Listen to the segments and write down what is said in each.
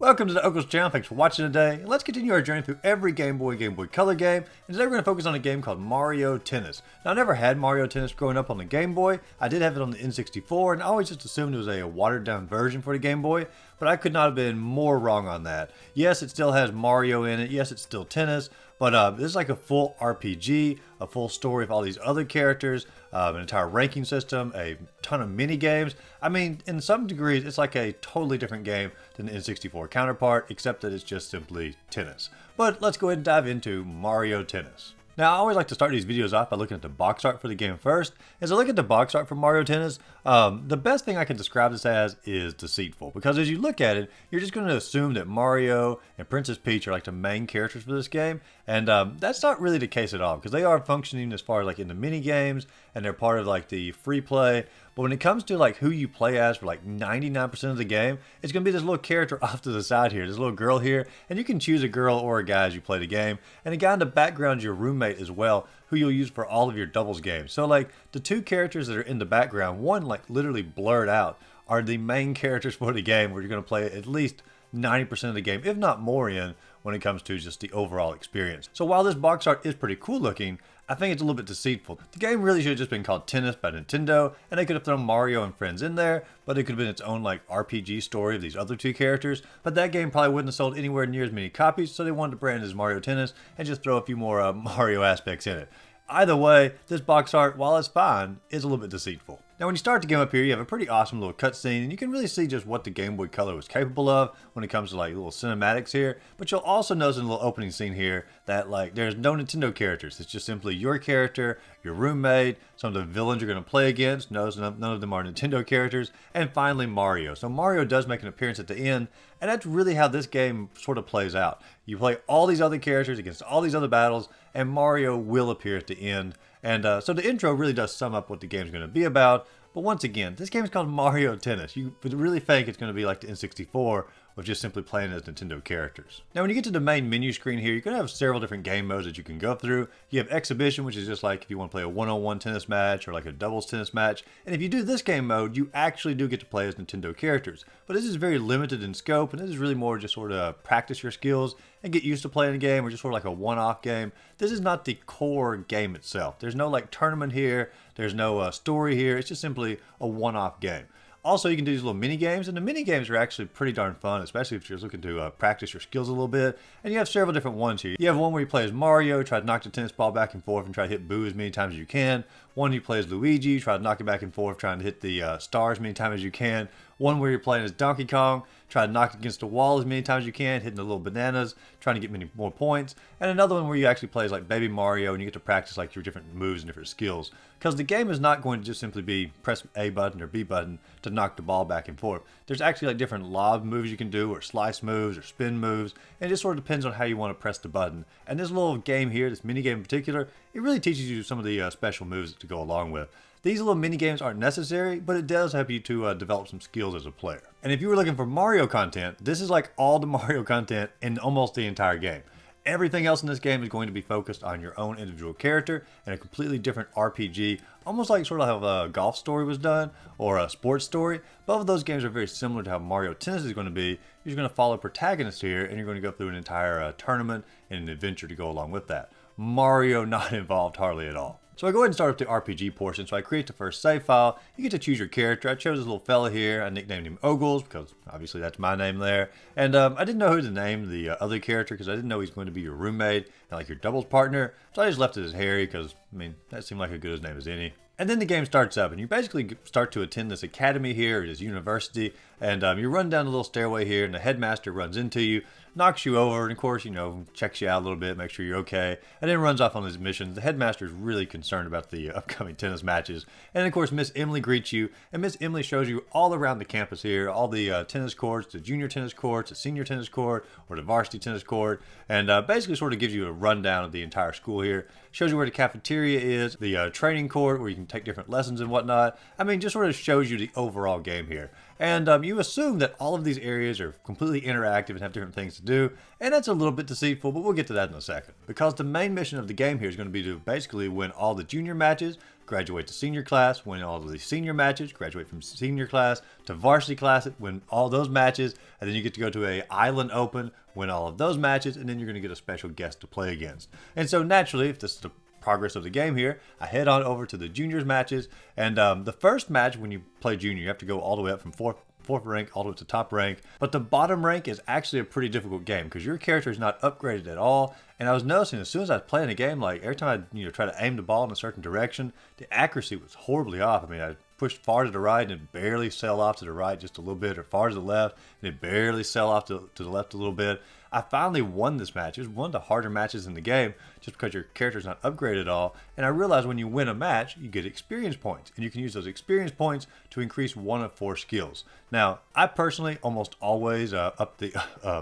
Welcome to the Ogles channel, thanks for watching today. And let's continue our journey through every Game Boy Color game. And today we're going to focus on a game called Mario Tennis. Now I never had Mario Tennis growing up on the Game Boy. I did have it on the N64 and I always just assumed it was a watered down version for the Game Boy. But I could not have been more wrong on that. Yes, it still has Mario in it. Yes, it's still tennis. But this is like a full RPG, a full story of all these other characters, an entire ranking system, a ton of mini games. I mean, in some degrees, it's like a totally different game than the N64 counterpart, except that it's just simply tennis. But let's go ahead and dive into Mario Tennis. Now, I always like to start these videos off by looking at the box art for the game first. As I look at the box art for Mario Tennis, the best thing I can describe this as is deceitful. Because as you look at it, you're just going to assume that Mario and Princess Peach are like the main characters for this game. And that's not really the case at all, because they are functioning as far as like in the mini games, and they're part of like the free play. But when it comes to like who you play as for like 99% of the game, it's going to be this little character off to the side here, this little girl here, and you can choose a girl or a guy as you play the game. And the guy in the background is your roommate as well, who you'll use for all of your doubles games. So like the two characters that are in the background, one like literally blurred out, are the main characters for the game, where you're going to play at least 90% of the game, if not more, in when it comes to just the overall experience. So while this box art is pretty cool looking, I think it's a little bit deceitful. The game really should have just been called Tennis by Nintendo, and they could have thrown Mario and friends in there, but it could have been its own like RPG story of these other two characters. But that game probably wouldn't have sold anywhere near as many copies, so they wanted to brand it as Mario Tennis and just throw a few more Mario aspects in it. Either way, this box art, while it's fine, is a little bit deceitful. Now when you start the game up here, you have a pretty awesome little cutscene, and you can really see just what the Game Boy Color was capable of when it comes to like little cinematics here. But you'll also notice in the little opening scene here that like there's no Nintendo characters. It's just simply your character, your roommate, some of the villains you're going to play against. Notice none of them are Nintendo characters. And finally Mario. So Mario does make an appearance at the end, and that's really how this game sort of plays out. You play all these other characters against all these other battles, and Mario will appear at the end. And so the intro really does sum up what the game's going to be about. But once again, this game is called Mario Tennis. You would really think it's going to be like the N64, with just simply playing as Nintendo characters. Now when you get to the main menu screen here, you're going to have several different game modes that you can go through. You have Exhibition, which is just like if you want to play a one-on-one tennis match or like a doubles tennis match. And if you do this game mode, you actually do get to play as Nintendo characters. But this is very limited in scope, and this is really more just sort of practice your skills and get used to playing a game, or just sort of like a one-off game. This is not the core game itself. There's no like tournament here. There's no story here. It's just simply a one-off game. Also, you can do these little mini games, and the mini games are actually pretty darn fun, especially if you're looking to practice your skills a little bit. And you have several different ones here. You have one where you play as Mario, try to knock the tennis ball back and forth and try to hit Boo as many times as you can. One you play as Luigi, try to knock it back and forth, trying to hit the stars as many times as you can. One where you're playing as Donkey Kong, try to knock it against the wall as many times as you can, hitting the little bananas, trying to get many more points. And another one where you actually play as like Baby Mario, and you get to practice like your different moves and different skills. Because the game is not going to just simply be press A button or B button to knock the ball back and forth. There's actually like different lob moves you can do, or slice moves, or spin moves, and it just sort of depends on how you want to press the button. And this little game here, this mini game in particular, it really teaches you some of the special moves to go along with. These little mini games aren't necessary, but it does help you to develop some skills as a player. And if you were looking for Mario content, this is like all the Mario content in almost the entire game. Everything else in this game is going to be focused on your own individual character and a completely different RPG, almost like sort of how a golf story was done or a sports story. Both of those games are very similar to how Mario Tennis is going to be. You're going to follow a protagonist here, and you're going to go through an entire tournament and an adventure to go along with that. Mario not involved hardly at all. So I go ahead and start up the RPG portion. So I create the first save file. You get to choose your character. I chose this little fella here. I nicknamed him Ogles because obviously that's my name there. And I didn't know who to name the other character, because I didn't know he's going to be your roommate and like your doubles partner. So I just left it as Harry because, I mean, that seemed like a good name as any. And then the game starts up, and you basically start to attend this academy here, or this university, and you run down the little stairway here, and the headmaster runs into you, knocks you over, and of course, you know, checks you out a little bit, makes sure you're okay, and then runs off on his mission. The headmaster is really concerned about the upcoming tennis matches. And of course, Miss Emily greets you, and Miss Emily shows you all around the campus here, all the tennis courts, the junior tennis courts, the senior tennis court, or the varsity tennis court, and basically sort of gives you a rundown of the entire school here. Shows you where the cafeteria is, the training court where you can take different lessons and whatnot. I mean, just sort of shows you the overall game here. And you assume that all of these areas are completely interactive and have different things to do, and that's a little bit deceitful, but we'll get to that in a second. Because the main mission of the game here is going to be to basically win all the junior matches, graduate to senior class, win all of the senior matches, graduate from senior class to varsity class, win all those matches, and then you get to go to a island open, win all of those matches, and then you're going to get a special guest to play against. And so naturally, if this is the progress of the game here, I head on over to the juniors matches, and the first match when you play junior, you have to go all the way up from fourth rank all the way to top rank. But the bottom rank is actually a pretty difficult game because your character is not upgraded at all. And I was noticing as soon as I was playing a game, like every time I try to aim the ball in a certain direction, the accuracy was horribly off. I mean, I pushed far to the right and it barely sailed off to the right just a little bit, or far to the left and it barely sailed off to the left a little bit. I finally won this match. It was one of the harder matches in the game just because your character's not upgraded at all. And I realized when you win a match, you get experience points. And you can use those experience points to increase one of 4 skills. Now, I personally almost always up the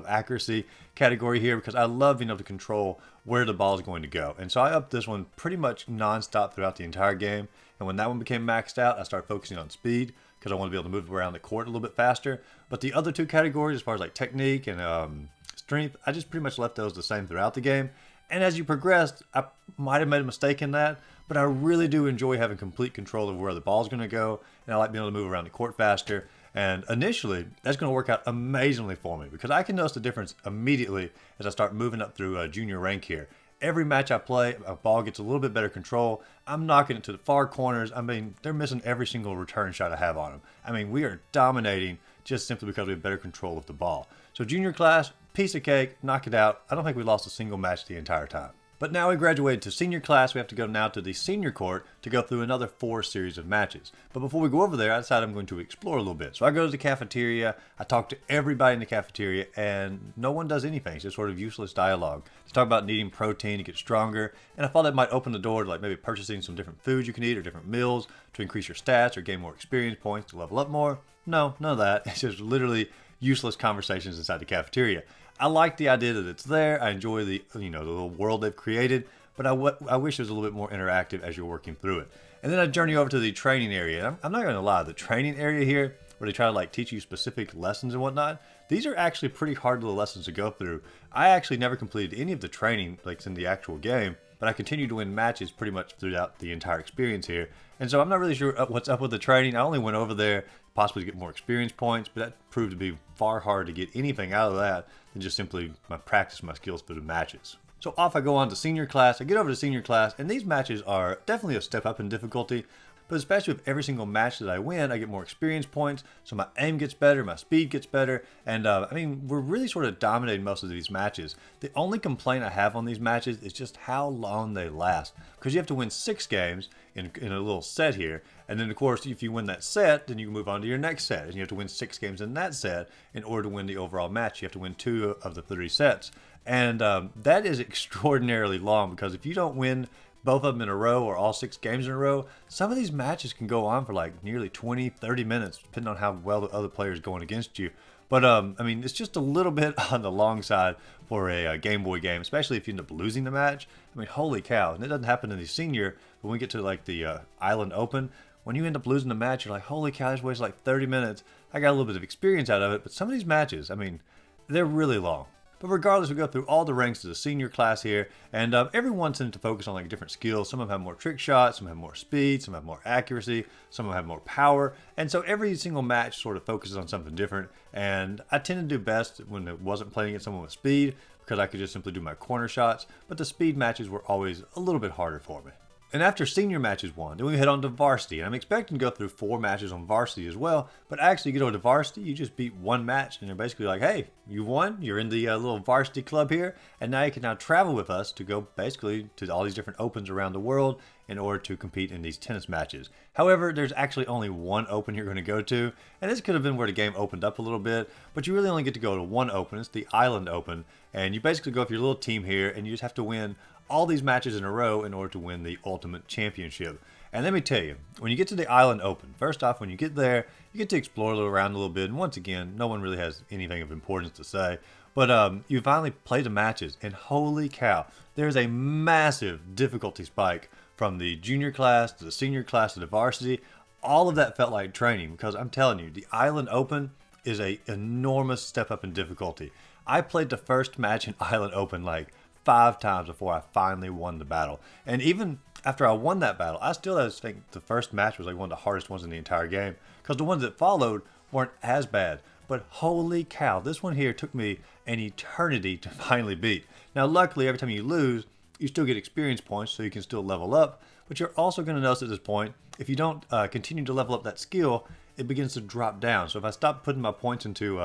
accuracy category here because I love being able to control where the ball is going to go. And so I upped this one pretty much non-stop throughout the entire game. And when that one became maxed out, I started focusing on speed because I want to be able to move around the court a little bit faster. But the other 2 categories, as far as like technique and strength, I just pretty much left those the same throughout the game. And as you progressed, I might have made a mistake in that, but I really do enjoy having complete control of where the ball's going to go, and I like being able to move around the court faster. And initially, that's going to work out amazingly for me because I can notice the difference immediately as I start moving up through a junior rank here. Every match I play, a ball gets a little bit better control. I'm knocking it to the far corners. I mean, they're missing every single return shot I have on them. I mean, we are dominating just simply because we have better control of the ball. So junior class, piece of cake, knock it out. I don't think we lost a single match the entire time. But now we graduated to senior class, we have to go now to the senior court to go through another 4 series of matches. But before we go over there, I decided I'm going to explore a little bit. So I go to the cafeteria, I talk to everybody in the cafeteria, and no one does anything. It's just sort of useless dialogue. They talk about needing protein to get stronger, and I thought that might open the door to like maybe purchasing some different foods you can eat or different meals to increase your stats or gain more experience points to level up more. No, none of that. It's just literally useless conversations inside the cafeteria. I like the idea that it's there. I enjoy the the little world they've created, but I wish it was a little bit more interactive as you're working through it. And then I journey over to the training area. I'm not going to lie, the training area here, where they try to like teach you specific lessons and whatnot, these are actually pretty hard little lessons to go through. I actually never completed any of the training like in the actual game, but I continued to win matches pretty much throughout the entire experience here. And so I'm not really sure what's up with the training. I only went over there possibly to get more experience points, but that proved to be far harder to get anything out of that than just simply practice my skills for the matches. So off I go on to senior class. I get over to senior class, and these matches are definitely a step up in difficulty, but especially with every single match that I win, I get more experience points, so my aim gets better, my speed gets better, and I mean, we're really sort of dominating most of these matches. The only complaint I have on these matches is just how long they last, because you have to win 6 games in a little set here, and then of course, if you win that set, then you can move on to your next set, and you have to win 6 games in that set in order to win the overall match. You have to win 2 of the 3 sets, and that is extraordinarily long, because if you don't win both of them in a row or all 6 games in a row, some of these matches can go on for like nearly 20-30 minutes depending on how well the other player is going against you. But I mean, it's just a little bit on the long side for a Game Boy game, especially if you end up losing the match. I mean, holy cow. And it doesn't happen in the senior, but when we get to like the Island Open, when you end up losing the match, you're like, holy cow, I just wasted like 30 minutes. I got a little bit of experience out of it, but some of these matches, I mean, they're really long. But regardless, we go through all the ranks of the senior class here, and everyone tends to focus on like different skills. Some of them have more trick shots, some have more speed, some have more accuracy, some of them have more power, and so every single match sort of focuses on something different. And I tend to do best when it wasn't playing against someone with speed, because I could just simply do my corner shots, but the speed matches were always a little bit harder for me. And after senior matches won, then we head on to varsity. And I'm expecting to go through 4 matches on varsity as well. But actually, you get over to varsity, you just beat 1 match. And they're basically like, hey, you won. You're in the little varsity club here. And now you can now travel with us to go basically to all these different opens around the world in order to compete in these tennis matches. However, there's actually only 1 open you're going to go to. And this could have been where the game opened up a little bit. But you really only get to go to 1 open. It's the Island Open. And you basically go with your little team here. And you just have to win all these matches in a row in order to win the ultimate championship. And let me tell you, when you get to the Island Open, first off, when you get there, you get to explore around a little bit. And once again, no one really has anything of importance to say. But you finally play the matches, and holy cow, there's a massive difficulty spike from the junior class to the senior class to the varsity. All of that felt like training, because I'm telling you, the Island Open is an enormous step up in difficulty. I played the first match in Island Open like 5 times before I finally won the battle. And even after I won that battle, I still think the first match was like one of the hardest ones in the entire game, because the ones that followed weren't as bad. But holy cow, this one here took me an eternity to finally beat. Now luckily, every time you lose, you still get experience points, so you can still level up. But you're also going to notice at this point, if you don't continue to level up that skill, it begins to drop down. So if I stop putting my points into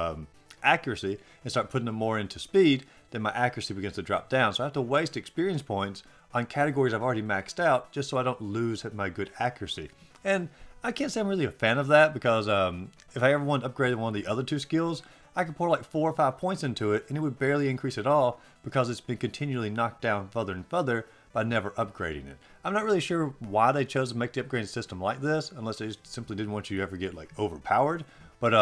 accuracy and start putting them more into speed, then my accuracy begins to drop down. So I have to waste experience points on categories I've already maxed out just so I don't lose my good accuracy. And I can't say I'm really a fan of that, because if I ever want to upgrade one of the other two skills, I could pour like 4 or 5 points into it and it would barely increase at all, because it's been continually knocked down further and further by never upgrading it. I'm not really sure why they chose to make the upgrading system like this, unless they just simply didn't want you to ever get like overpowered. But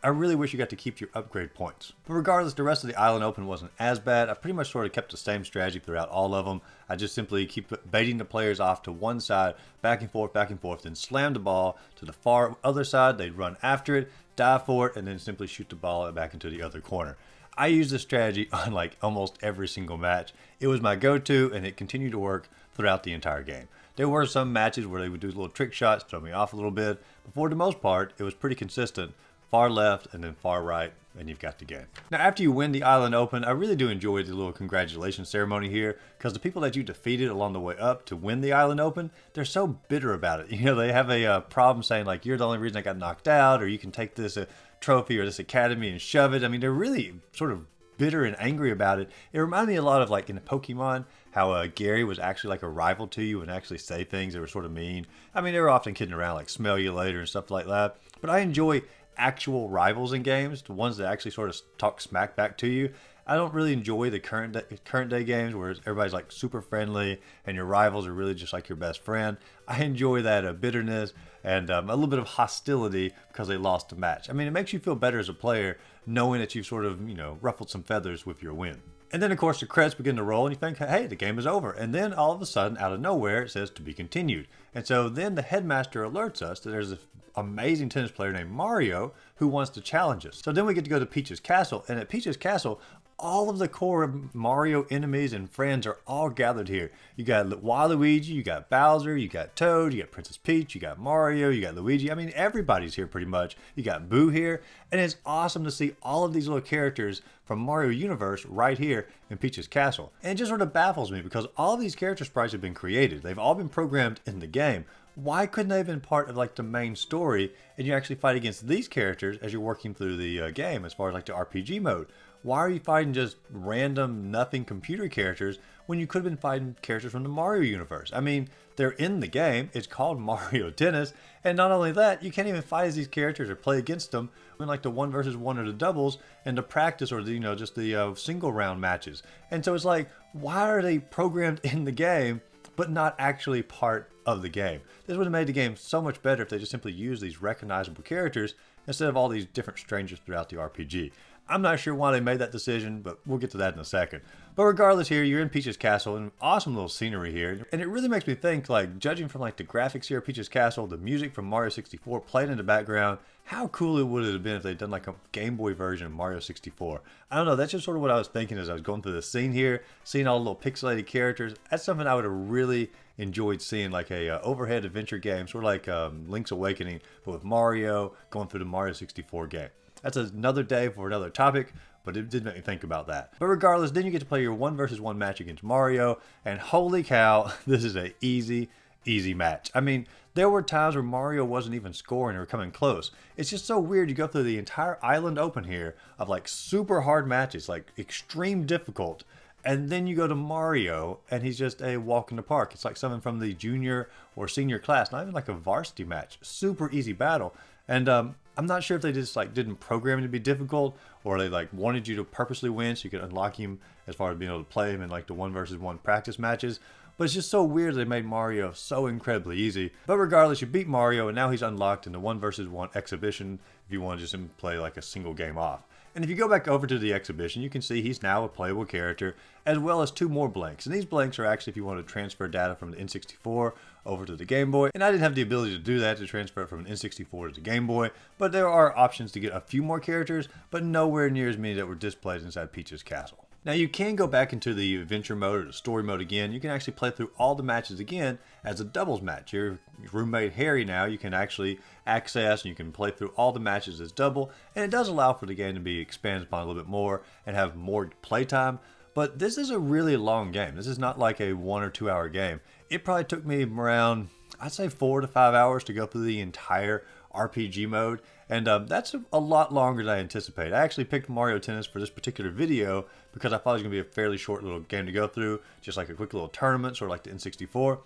I really wish you got to keep your upgrade points. But regardless, the rest of the island open wasn't as bad. I pretty much sort of kept the same strategy throughout all of them. I just simply keep baiting the players off to one side, back and forth, then slam the ball to the far other side. They'd run after it, dive for it, and then simply shoot the ball back into the other corner. I used this strategy on like almost every single match. It was my go-to, and it continued to work throughout the entire game. There were some matches where they would do little trick shots, throw me off a little bit, but for the most part, it was pretty consistent. Far left and then far right, and you've got the game. Now, after you win the island open, I really do enjoy the little congratulations ceremony here, because the people that you defeated along the way up to win the island open, they're so bitter about it. You know, they have a problem saying like, you're the only reason I got knocked out, or you can take this trophy or this academy and shove it. I mean, they're really sort of bitter and angry about it. It reminded me a lot of like in Pokemon, how Gary was actually like a rival to you and actually say things that were sort of mean. I mean, they were often kidding around like smell you later and stuff like that. But I enjoy actual rivals in games, the ones that actually sort of talk smack back to you. I don't really enjoy the current day games where everybody's like super friendly and your rivals are really just like your best friend. I enjoy that bitterness and a little bit of hostility because they lost a match. I mean, it makes you feel better as a player knowing that you've sort of, ruffled some feathers with your win. And then, of course, the credits begin to roll and you think, hey, the game is over. And then all of a sudden, out of nowhere, it says to be continued. And so then the headmaster alerts us that there's an amazing tennis player named Mario who wants to challenge us. So then we get to go to Peach's Castle. And at Peach's Castle, all of the core Mario enemies and friends are all gathered here. You got Waluigi, you got Bowser, you got Toad, you got Princess Peach, you got Mario, you got Luigi. I mean, everybody's here pretty much. You got Boo here. And it's awesome to see all of these little characters from Mario Universe right here in Peach's Castle. And it just sort of baffles me because all these character sprites have been created. They've all been programmed in the game. Why couldn't they have been part of like the main story and you actually fight against these characters as you're working through the game as far as like the RPG mode? Why are you fighting just random nothing computer characters when you could have been fighting characters from the Mario universe? I mean, they're in the game. It's called Mario Tennis. And not only that, you can't even fight as these characters or play against them in like the 1 versus 1 or the doubles and the practice or the, just the single round matches. And so it's like, why are they programmed in the game but not actually part of the game? This would have made the game so much better if they just simply used these recognizable characters instead of all these different strangers throughout the RPG. I'm not sure why they made that decision, but we'll get to that in a second. But regardless here, you're in Peach's Castle, and awesome little scenery here. And it really makes me think, like, judging from like the graphics here at Peach's Castle, the music from Mario 64 playing in the background, how cool it would have been if they'd done like a Game Boy version of Mario 64. I don't know, that's just sort of what I was thinking as I was going through the scene here, seeing all the little pixelated characters. That's something I would have really enjoyed seeing, like a overhead adventure game, sort of like Link's Awakening, but with Mario going through the Mario 64 game. That's another day for another topic, but it did make me think about that. But regardless, then you get to play your 1 versus 1 match against Mario, and holy cow, this is a easy match. I mean, there were times where Mario wasn't even scoring or coming close. It's just so weird. You go through the entire island open here of like super hard matches, like extreme difficult, and then you go to Mario, and he's just a walk in the park. It's like someone from the junior or senior class, not even like a varsity match. Super easy battle. And I'm not sure if they just like didn't program it to be difficult, or they like wanted you to purposely win so you could unlock him as far as being able to play him in like the 1 versus 1 practice matches. But it's just so weird they made Mario so incredibly easy. But regardless, you beat Mario, and now he's unlocked in the 1 versus 1 exhibition if you want to just play like a single game off. And if you go back over to the exhibition, you can see he's now a playable character, as well as 2 more blanks. And these blanks are actually if you want to transfer data from the N64 over to the Game Boy. And I didn't have the ability to do that, to transfer it from an N64 to the Game Boy. But there are options to get a few more characters, but nowhere near as many that were displayed inside Peach's Castle. Now you can go back into the adventure mode or the story mode again. You can actually play through all the matches again as a doubles match. Your roommate Harry now you can actually access and you can play through all the matches as double, and it does allow for the game to be expanded upon a little bit more and have more playtime. But this is a really long game. This is not like a 1 or 2 hour game. It probably took me around, I'd say 4 to 5 hours to go through the entire RPG mode, and that's a lot longer than I anticipated. I actually picked Mario Tennis for this particular video because I thought it was going to be a fairly short little game to go through, just like a quick little tournament, sort of like the N64.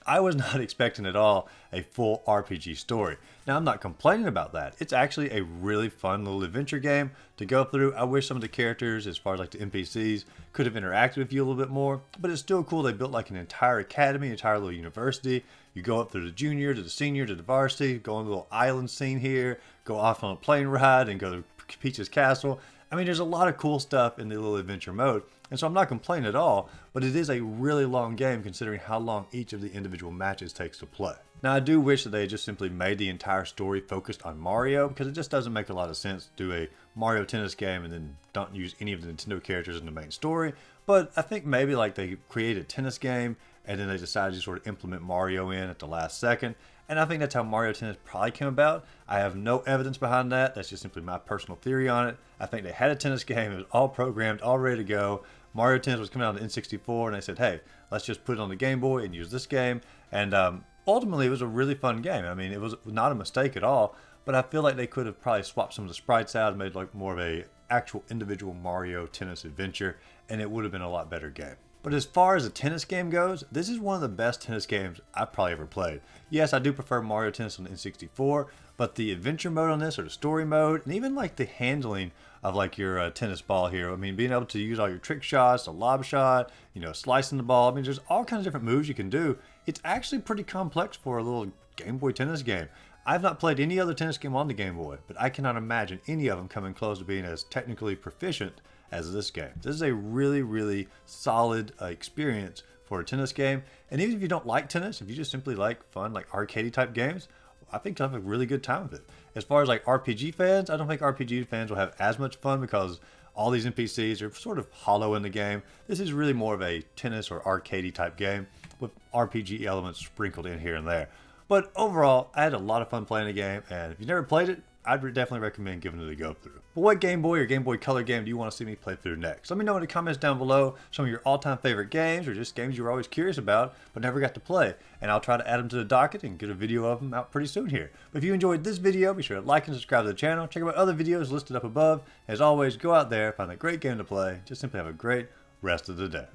I was not expecting at all a full RPG story. Now, I'm not complaining about that. It's actually a really fun little adventure game to go through. I wish some of the characters, as far as like the NPCs, could have interacted with you a little bit more, but it's still cool. They built like an entire academy, an entire little university. You go up through the junior to the senior to the varsity, go on a little island scene here, go off on a plane ride and go to Peach's castle. I mean, there's a lot of cool stuff in the little adventure mode, and so I'm not complaining at all, but it is a really long game considering how long each of the individual matches takes to play. Now, I do wish that they just simply made the entire story focused on Mario, because it just doesn't make a lot of sense to do a Mario Tennis game and then don't use any of the Nintendo characters in the main story. But I think maybe like they create a tennis game and then they decided to sort of implement Mario in at the last second. And I think that's how Mario Tennis probably came about. I have no evidence behind that. That's just simply my personal theory on it. I think they had a tennis game. It was all programmed, all ready to go. Mario Tennis was coming out on the N64, and they said, hey, let's just put it on the Game Boy and use this game. And ultimately, it was a really fun game. I mean, it was not a mistake at all, but I feel like they could have probably swapped some of the sprites out and made like more of a actual individual Mario Tennis adventure, and it would have been a lot better game. But as far as a tennis game goes, this is one of the best tennis games I've probably ever played. Yes, I do prefer Mario Tennis on the N64, but the adventure mode on this, or the story mode, and even like the handling of like your tennis ball here. I mean, being able to use all your trick shots, a lob shot, you know, slicing the ball. I mean, there's all kinds of different moves you can do. It's actually pretty complex for a little Game Boy tennis game. I've not played any other tennis game on the Game Boy, but I cannot imagine any of them coming close to being as technically proficient as this game. This is a really, really solid experience for a tennis game. And even if you don't like tennis, if you just simply like fun, like arcadey type games, I think you'll have a really good time with it. As far as like RPG fans, I don't think RPG fans will have as much fun because all these NPCs are sort of hollow in the game. This is really more of a tennis or arcadey type game with RPG elements sprinkled in here and there. But overall, I had a lot of fun playing the game, and if you've never played it, I'd definitely recommend giving it a go through. But what Game Boy or Game Boy Color game do you want to see me play through next? Let me know in the comments down below some of your all-time favorite games or just games you were always curious about but never got to play. And I'll try to add them to the docket and get a video of them out pretty soon here. But if you enjoyed this video, be sure to like and subscribe to the channel. Check out other videos listed up above. As always, go out there, find a great game to play. Just simply have a great rest of the day.